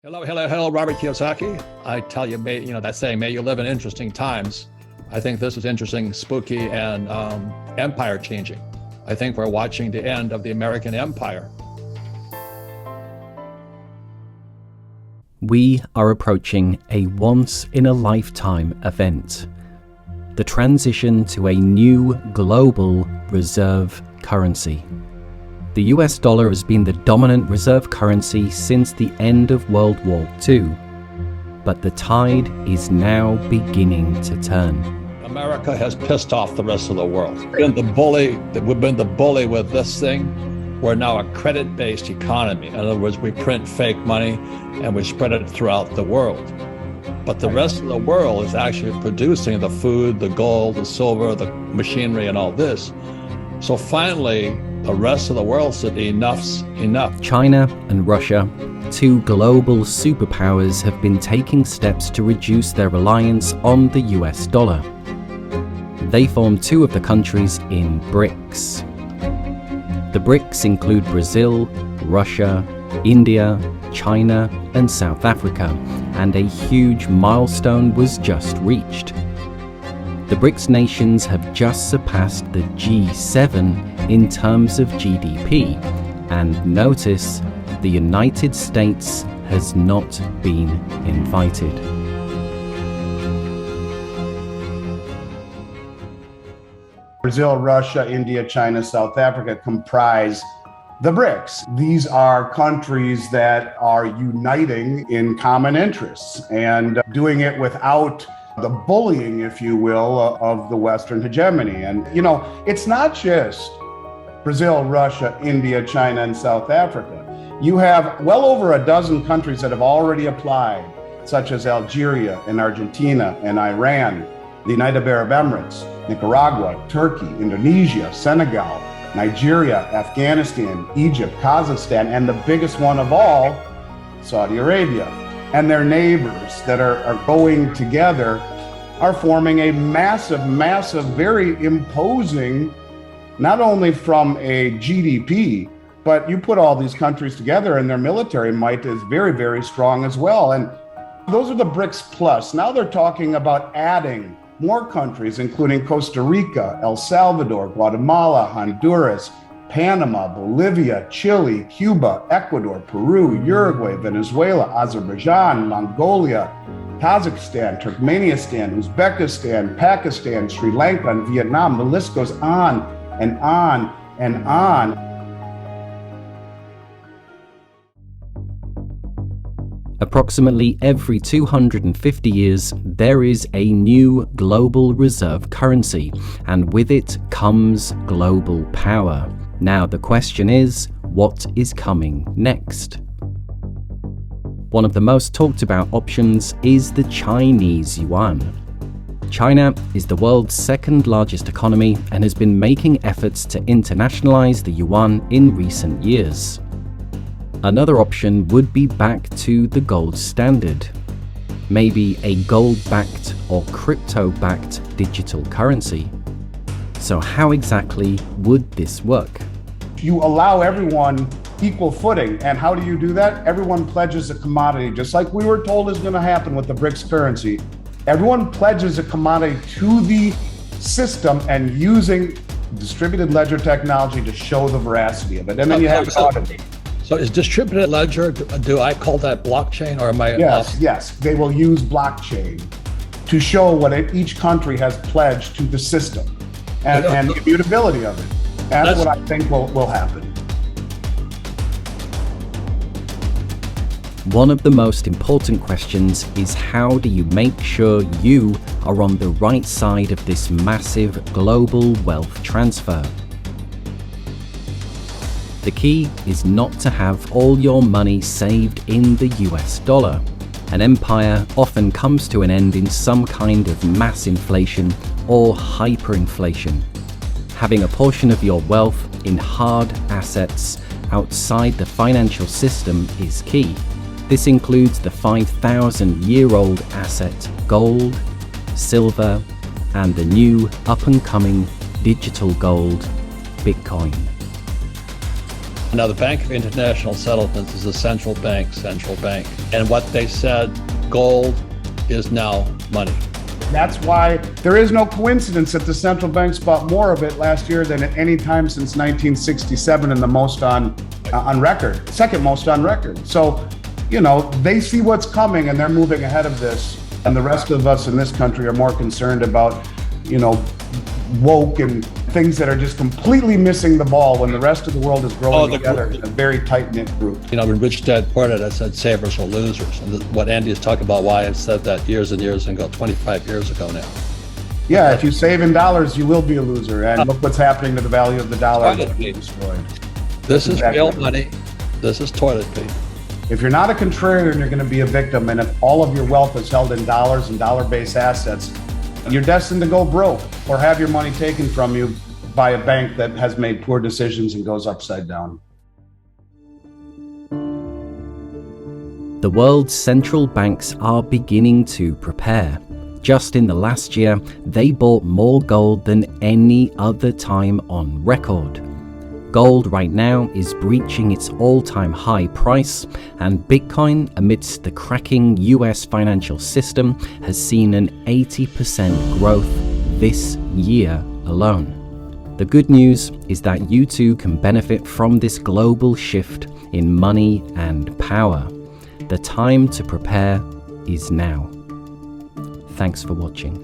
Hello, Robert Kiyosaki. I tell you, that saying, may you live in interesting times. I think this is interesting, spooky, and empire changing. I think we're watching the end of the American empire. We are approaching a once-in-a-lifetime event. The transition to a new global reserve currency. The US dollar has been the dominant reserve currency since the end of World War II, but the tide is now beginning to turn. America has pissed off the rest of the world. We've been the bully with this thing. We're now a credit-based economy. In other words, we print fake money and we spread it throughout the world. But the rest of the world is actually producing the food, the gold, the silver, the machinery, and all this. So finally, the rest of the world said enough's enough. China and Russia, two global superpowers, have been taking steps to reduce their reliance on the US dollar. They form two of the countries in BRICS. The BRICS include Brazil, Russia, India, China, and South Africa, and a huge milestone was just reached. The BRICS nations have just surpassed the G7 in terms of GDP, and notice, the United States has not been invited. Brazil, Russia, India, China, South Africa comprise the BRICS. These are countries that are uniting in common interests and doing it without the bullying, if you will, of the Western hegemony. And, it's not just Brazil, Russia, India, China, and South Africa. You have well over a dozen countries that have already applied, such as Algeria and Argentina and Iran, the United Arab Emirates, Nicaragua, Turkey, Indonesia, Senegal, Nigeria, Afghanistan, Egypt, Kazakhstan, and the biggest one of all, Saudi Arabia. And their neighbors that are going together are forming a massive, very imposing, not only from a GDP, but you put all these countries together and their military might is very, very strong as well. And those are the BRICS plus. Now they're talking about adding more countries, including Costa Rica, El Salvador, Guatemala, Honduras, Panama, Bolivia, Chile, Cuba, Ecuador, Peru, Uruguay, Venezuela, Azerbaijan, Mongolia, Kazakhstan, Turkmenistan, Uzbekistan, Pakistan, Sri Lanka, and Vietnam. The list goes on and on and on. Approximately every 250 years, there is a new global reserve currency, and with it comes global power. Now the question is, what is coming next? One of the most talked about options is the Chinese Yuan. China is the world's second largest economy and has been making efforts to internationalize the yuan in recent years. Another option would be back to the gold standard. Maybe a gold-backed or crypto-backed digital currency. So how exactly would this work? You allow everyone equal footing. And how do you do that? Everyone pledges a commodity, just like we were told is going to happen with the BRICS currency. Everyone pledges a commodity to the system and using distributed ledger technology to show the veracity of it. And then you have it audited. So is distributed ledger, do I call that blockchain, or am I? Yes. They will use blockchain to show what each country has pledged to the system and the immutability of it. That's what I think will happen. One of the most important questions is, how do you make sure you are on the right side of this massive global wealth transfer? The key is not to have all your money saved in the US dollar. An empire often comes to an end in some kind of mass inflation or hyperinflation. Having a portion of your wealth in hard assets outside the financial system is key. This includes the 5,000-year-old asset gold, silver, and the new up-and-coming digital gold, Bitcoin. Now, the Bank of International Settlements is a central bank. And what they said, gold is now money. That's why there is no coincidence that the central banks bought more of it last year than at any time since 1967, and the most on record, second most on record. So, they see what's coming and they're moving ahead of this. And the rest of us in this country are more concerned about, woke and things that are just completely missing the ball when the rest of the world is growing together in a very tight-knit group. When Rich Dad Poor Dad, I said savers are losers. And what Andy is talking about, why I said that years and years ago, 25 years ago now. Yeah, if you save in dollars, you will be a loser. And look what's happening to the value of the dollar. It's being destroyed. This is real money. This is toilet paper. If you're not a contrarian, you're going to be a victim. And if all of your wealth is held in dollars and dollar-based assets, you're destined to go broke or have your money taken from you by a bank that has made poor decisions and goes upside down. The world's central banks are beginning to prepare. Just in the last year, they bought more gold than any other time on record. Gold right now is breaching its all-time high price, and Bitcoin, amidst the cracking US financial system, has seen an 80% growth this year alone. The good news is that you too can benefit from this global shift in money and power. The time to prepare is now. Thanks for watching.